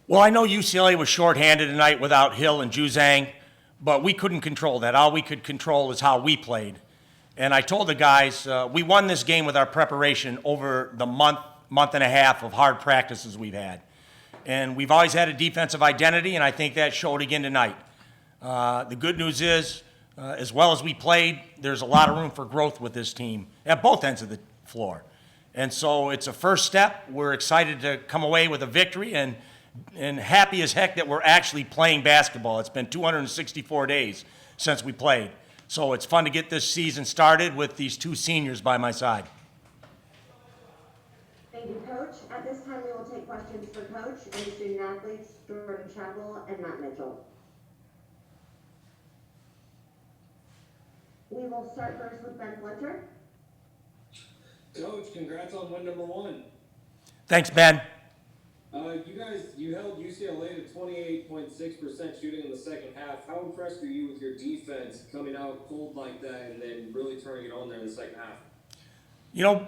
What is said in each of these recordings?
Well, I know UCLA was shorthanded tonight without Hill and Juzang, but we couldn't control that. All we could control is how we played. And I told the guys, we won this game with our preparation over the month and a half of hard practices we've had. And we've always had a defensive identity, and I think that showed again tonight. The good news is, as well as we played, there's a lot of room for growth with this team at both ends of the floor. And so it's a first step. We're excited to come away with a victory and happy as heck that we're actually playing basketball. It's been 264 days since we played. So it's fun to get this season started with these two seniors by my side. Thank you, Coach. At this time, we will take questions for Coach and the student athletes, Jordan Chappell and Matt Mitchell. We will start first with Ben Fletcher. Coach, congrats on win number 1. Thanks, Ben. You held UCLA to 28.6% shooting in the second half. How impressed are you with your defense coming out cold like that and then really turning it on there in the second half? You know,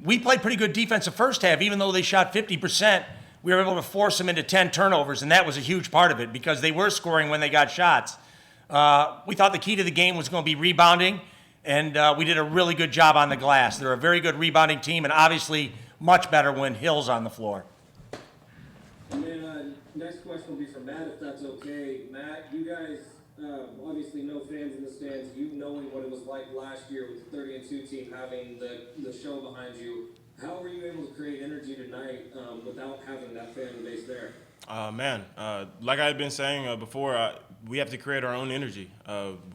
we played pretty good defense the first half. Even though they shot 50%, we were able to force them into 10 turnovers, and that was a huge part of it because they were scoring when they got shots. We thought the key to the game was going to be rebounding, and we did a really good job on the glass. They're a very good rebounding team, and obviously much better when Hill's on the floor. And then next question will be for Matt, if that's okay. Matt, you guys obviously no fans in the stands. You knowing what it was like last year with the 30-2 team having the show behind you. How were you able to create energy tonight without having that fan base there? Like I've been saying before, we have to create our own energy.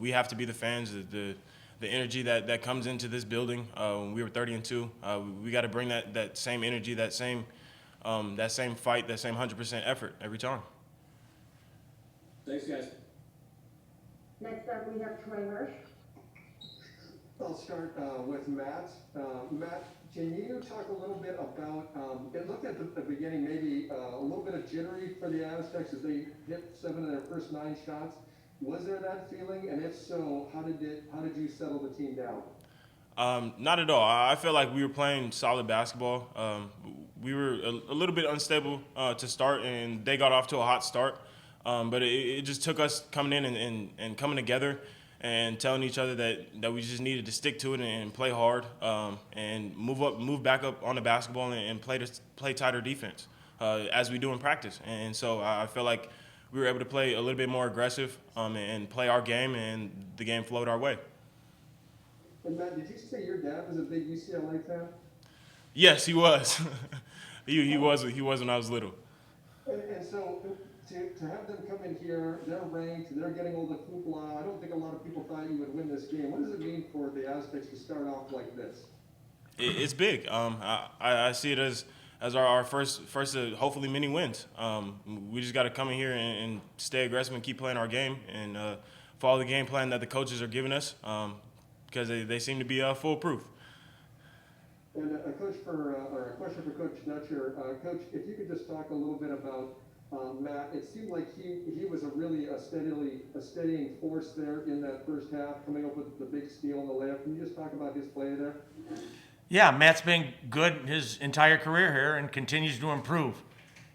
We have to be the fans. The energy that comes into this building. When we were 30-2, we got to bring that same energy, that same fight, that same 100% effort every time. Thanks, guys. Next up, we have Troy Hirsch. I'll start with Matt. Matt, can you talk a little bit about, it looked at the beginning maybe a little bit of jittery for the Aztecs as they hit 7 of their first 9 shots. Was there that feeling? And if so, how did you settle the team down? Not at all. I feel like we were playing solid basketball. We were a little bit unstable to start, and they got off to a hot start. But it just took us coming in and coming together and telling each other that we just needed to stick to it and play hard and move back up on the basketball and play tighter defense as we do in practice. And so I feel like we were able to play a little bit more aggressive and play our game, and the game flowed our way. And Matt, did you say your dad was a big UCLA fan? Yes, he was. he was when I was little. And so to have them come in here, they're ranked, they're getting all the hoopla. I don't think a lot of people thought you would win this game. What does it mean for the Aztecs to start off like this? It's big. I see it as our first hopefully many wins. We just got to come in here and stay aggressive and keep playing our game and follow the game plan that the coaches are giving us because they seem to be foolproof. And a question for Coach Nutcher. Coach, if you could just talk a little bit about Matt. It seemed like he was a steadying force there in that first half, coming up with the big steal in the layup. Can you just talk about his play there? Yeah, Matt's been good his entire career here and continues to improve.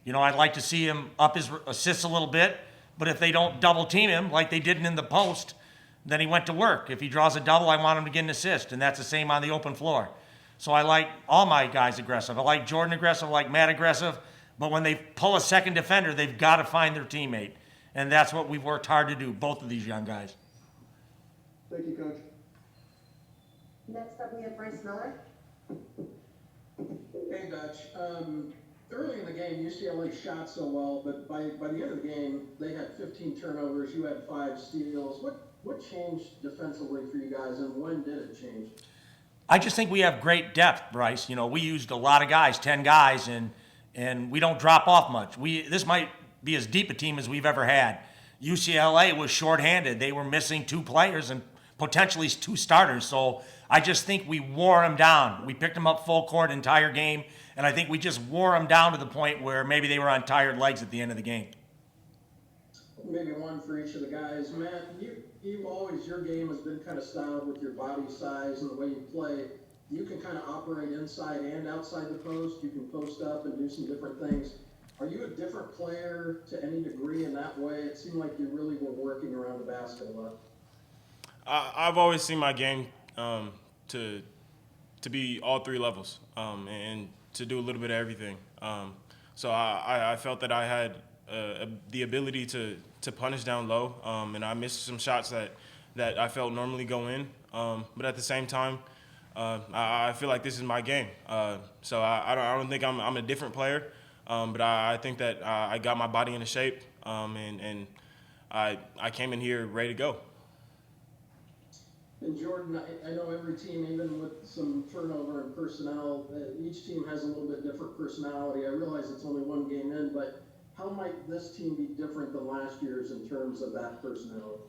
You know, I'd like to see him up his assists a little bit, but if they don't double team him like they did in the post, then he went to work. If he draws a double, I want him to get an assist, and that's the same on the open floor. So I like all my guys aggressive. I like Jordan aggressive, I like Matt aggressive, but when they pull a second defender, they've got to find their teammate, and that's what we've worked hard to do, both of these young guys. Thank you, Coach. Next up, we have Bryce Miller. Hey, Dutch. Early in the game, UCLA shot so well, but by the end of the game, they had 15 turnovers. You had 5 steals. What changed defensively for you guys, and when did it change? I just think we have great depth, Bryce. You know, we used a lot of guys, 10 guys, and we don't drop off much. This might be as deep a team as we've ever had. UCLA was shorthanded. They were missing 2 players and potentially 2 starters. So I just think we wore them down. We picked them up full court entire game, and I think we just wore them down to the point where maybe they were on tired legs at the end of the game. Maybe one for each of the guys. Matt, you've always, your game has been kind of styled with your body size and the way you play. you can kind of operate inside and outside the post. You can post up and do some different things. Are you a different player to any degree in that way? It seemed like you really were working around the basket a lot. I've always seen my game to be all three levels and to do a little bit of everything. So I felt that I had the ability to punish down low, and I missed some shots that I felt normally go in. But at the same time, I feel like this is my game. So I don't think I'm a different player, but I think that I got my body into shape, and I came in here ready to go. And Jordan, I know every team, even with some turnover in personnel, each team has a little bit different personality. I realize it's only one game in, but how might this team be different than last year's in terms of that personality?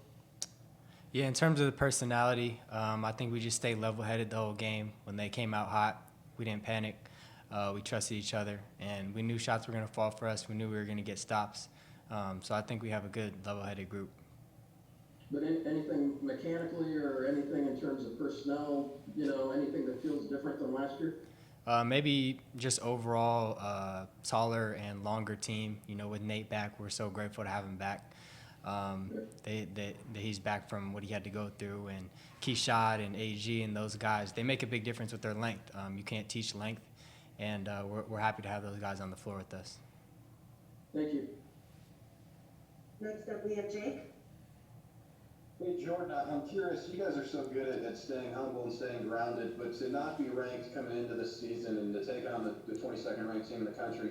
Yeah, in terms of the personality, I think we just stayed level-headed the whole game. When they came out hot, we didn't panic. We trusted each other, and we knew shots were going to fall for us. We knew we were going to get stops. So I think we have a good level-headed group. But anything mechanically or anything in terms of personnel, anything that feels different than last year? Maybe just overall taller and longer team. With Nate back, we're so grateful to have him back. He's back from what he had to go through, and Keshad and AG and those guys, they make a big difference with their length. You can't teach length, and we're happy to have those guys on the floor with us. Thank you. Next up, we have Jake. Hey Jordan, I'm curious, you guys are so good at staying humble and staying grounded, but to not be ranked coming into this season and to take on the 22nd ranked team in the country,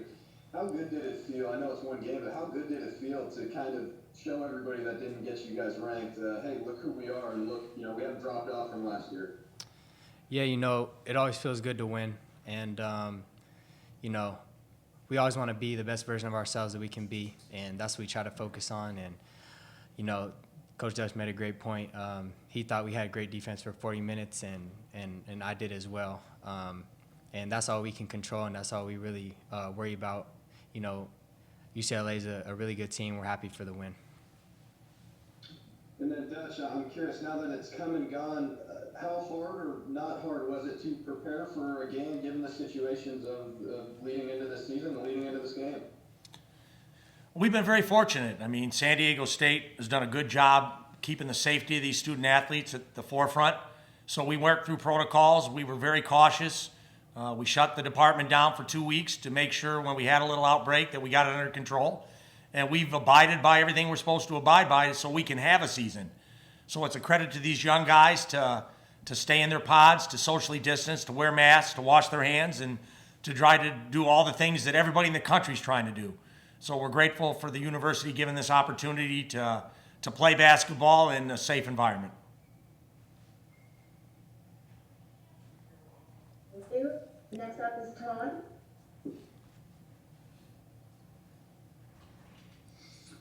how good did it feel? I know it's one game, but how good did it feel to kind of show everybody that didn't get you guys ranked, hey, look who we are, and look, we haven't dropped off from last year? Yeah, it always feels good to win, and we always want to be the best version of ourselves that we can be, and that's what we try to focus on. And Coach Dutch made a great point. He thought we had great defense for 40 minutes, and I did as well. And that's all we can control, and that's all we really worry about. UCLA is a really good team. We're happy for the win. And then Dutch, I'm curious, now that it's come and gone, how hard or not hard was it to prepare for a game given the situations of leading into this season and leading into this game? We've been very fortunate. I mean, San Diego State has done a good job keeping the safety of these student athletes at the forefront. So we worked through protocols. We were very cautious. We shut the department down for 2 weeks to make sure when we had a little outbreak that we got it under control. And we've abided by everything we're supposed to abide by so we can have a season. So it's a credit to these young guys to stay in their pods, to socially distance, to wear masks, to wash their hands, and to try to do all the things that everybody in the country is trying to do. So we're grateful for the university giving this opportunity to play basketball in a safe environment. Thank you. Next up is Todd.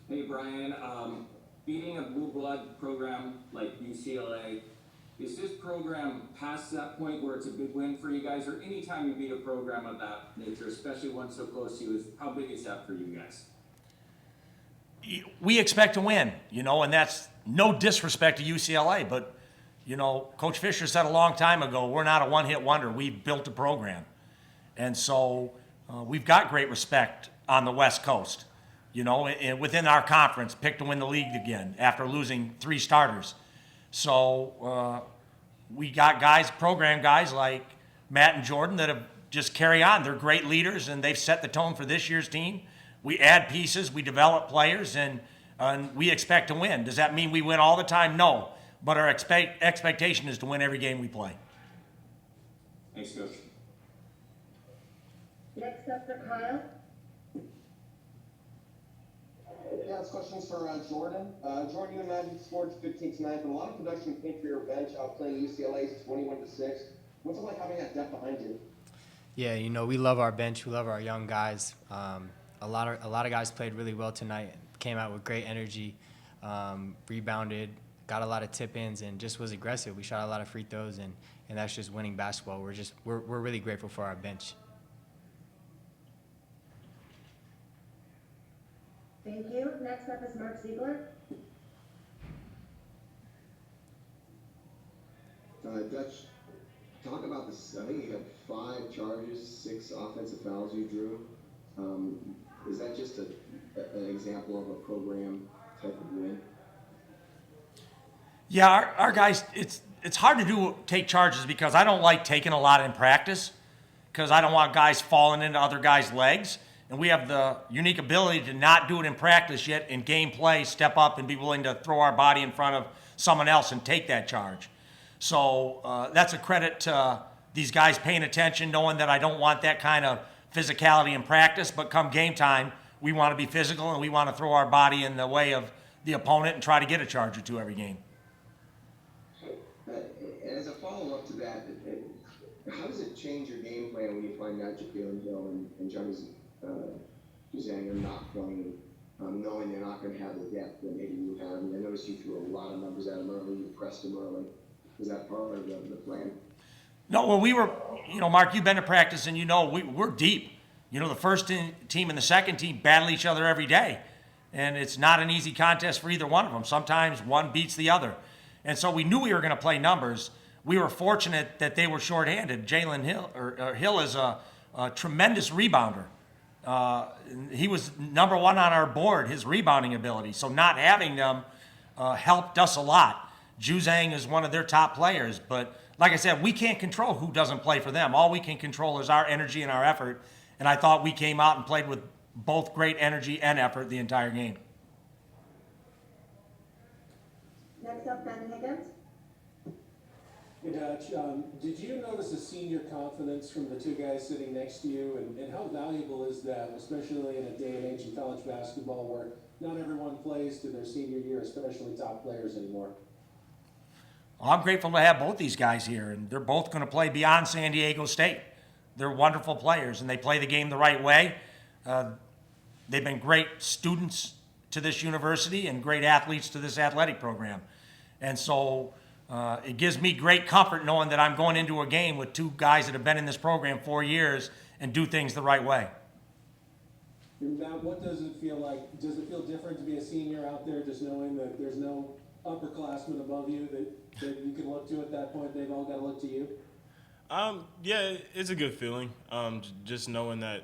Hey Brian, beating a blue blood program like UCLA, is this program past that point where it's a big win for you guys, or anytime you beat a program of that nature, especially one so close to you, how big is that for you guys? We expect to win, and that's no disrespect to UCLA, but, Coach Fisher said a long time ago, we're not a one-hit wonder. We've built a program. And so we've got great respect on the West Coast. And within our conference, picked to win the league again after losing 3 starters. So we got program guys like Matt and Jordan that have just carry on. They're great leaders, and they've set the tone for this year's team. We add pieces, we develop players, and we expect to win. Does that mean we win all the time? No. But our expectation is to win every game we play. Thanks, Coach. Next up for Kyle. Yeah, this question's for Jordan. Jordan, you and Matt scored 15 tonight, but a lot of production came for your bench outplaying UCLA's 21-6. What's it like having that depth behind you? Yeah, we love our bench. We love our young guys. A lot of guys played really well tonight. Came out with great energy, rebounded, got a lot of tip-ins, and just was aggressive. We shot a lot of free throws, and that's just winning basketball. We're really grateful for our bench. Thank you. Next up is Mark Ziegler. Dutch, talk about this. I think you had 5 charges, 6 offensive fouls you drew. Is that just an example of a program type of win? Yeah, our guys, it's hard to take charges because I don't like taking a lot in practice because I don't want guys falling into other guys' legs. And we have the unique ability to not do it in practice yet in game play, step up and be willing to throw our body in front of someone else and take that charge. So that's a credit to these guys paying attention, knowing that I don't want that kind of physicality in practice, but come game time, we want to be physical and we want to throw our body in the way of the opponent and try to get a charge or two every game. As a follow-up to that, how does it change your game plan when you find out Jalen Hill and Johnny Juzang are not playing, knowing they're not going to have the depth that maybe you have? And I noticed you threw a lot of numbers at them early, you pressed them early. Was that part of the plan? No, well, we were, Mark, you've been to practice and we're deep. The first team and the second team battle each other every day. And it's not an easy contest for either one of them. Sometimes one beats the other. And so we knew we were going to play numbers. We were fortunate that they were shorthanded. Jalen Hill is a tremendous rebounder. He was number 1 on our board, his rebounding ability. So not having them helped us a lot. Juzang is one of their top players. But like I said, we can't control who doesn't play for them. All we can control is our energy and our effort. And I thought we came out and played with both great energy and effort the entire game. Next up, Ben Higgins. Hey, Dutch, did you notice a senior confidence from the 2 guys sitting next to you, and how valuable is that, especially in a day and age in college basketball where not everyone plays to their senior year, especially top players anymore? Well, I'm grateful to have both these guys here, and they're both going to play beyond San Diego State. They're wonderful players, and they play the game the right way. They've been great students to this university and great athletes to this athletic program. And so it gives me great comfort knowing that I'm going into a game with 2 guys that have been in this program 4 years and do things the right way. Matt, what does it feel like? Does it feel different to be a senior out there, just knowing that there's no upperclassmen above you that you can look to at that point? They've all got to look to you? Yeah, it's a good feeling. Just knowing that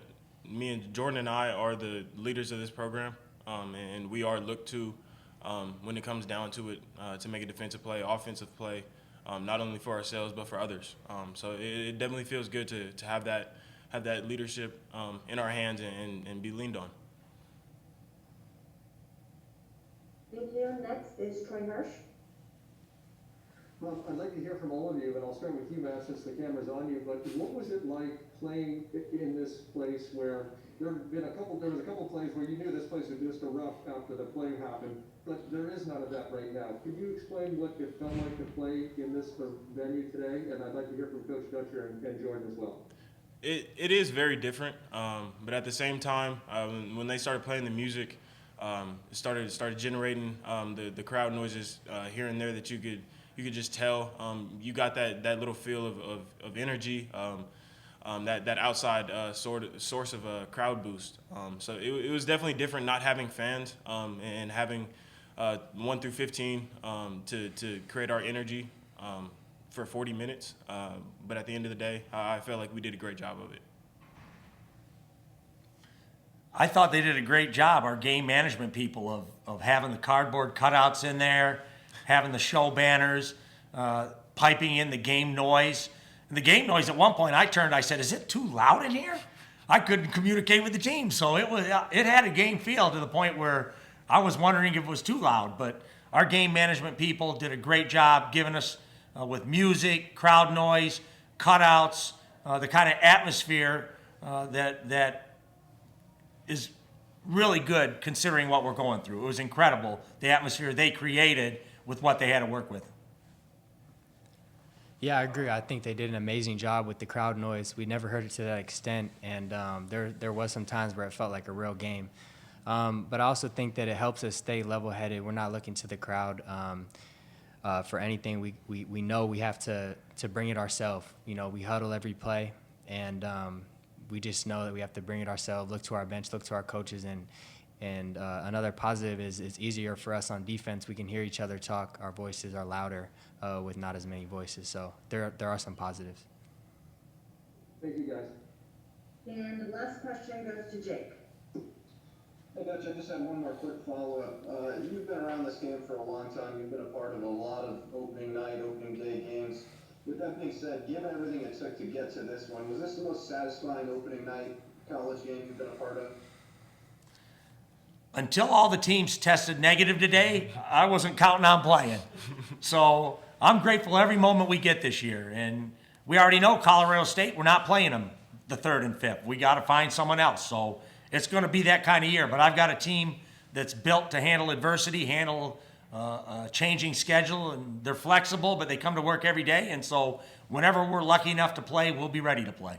me and Jordan and I are the leaders of this program, and we are looked to when it comes down to it to make a defensive play, offensive play, not only for ourselves but for others. So it definitely feels good to have that leadership in our hands and be leaned on. Thank you. Next is Troy Hirsch. Well, I'd like to hear from all of you, and I'll start with you, Matt, since the camera's on you. But what was it like playing in this place where there was a couple plays where you knew this place was just a rough after the play happened, but there is none of that right now. Could you explain what it felt like to play in this venue today? And I'd like to hear from Coach Dutcher and Jordan as well. It is very different, but at the same time, when they started playing the music, it started generating the crowd noises here and there that you could just tell. You got that little feel of energy, that outside source of a crowd boost. So it was definitely different not having fans and having 1 through 15 to create our energy for 40 minutes. But at the end of the day, I felt like we did a great job of it. I thought they did a great job, our game management people, of having the cardboard cutouts in there, having the show banners, piping in the game noise. And the game noise, at one point I said, is it too loud in here? I couldn't communicate with the team. So it had a game feel to the point where I was wondering if it was too loud. But our game management people did a great job giving us, with music, crowd noise, cutouts, the kind of atmosphere that is really good considering what we're going through. It was incredible, the atmosphere they created with what they had to work with. Yeah, I agree. I think they did an amazing job with the crowd noise. We never heard it to that extent, and there was some times where it felt like a real game. But I also think that it helps us stay level-headed. We're not looking to the crowd for anything. We know we have to bring it ourselves. We huddle every play, and we just know that we have to bring it ourselves, look to our bench, look to our coaches, and another positive is it's easier for us on defense. We can hear each other talk. Our voices are louder with not as many voices. So there are some positives. Thank you, guys. And the last question goes to Jake. Hey, Coach, I just had one more quick follow-up. You've been around this game for a long time. You've been a part of a lot of opening night, opening day games. With that being said, given everything it took to get to this one, was this the most satisfying opening night college game you've been a part of? Until all the teams tested negative today, I wasn't counting on playing. So I'm grateful every moment we get this year. And we already know Colorado State, we're not playing them the 3rd and 5th. We got to find someone else. So it's going to be that kind of year. But I've got a team that's built to handle adversity, handle a changing schedule, and they're flexible, but they come to work every day. And so whenever we're lucky enough to play, we'll be ready to play.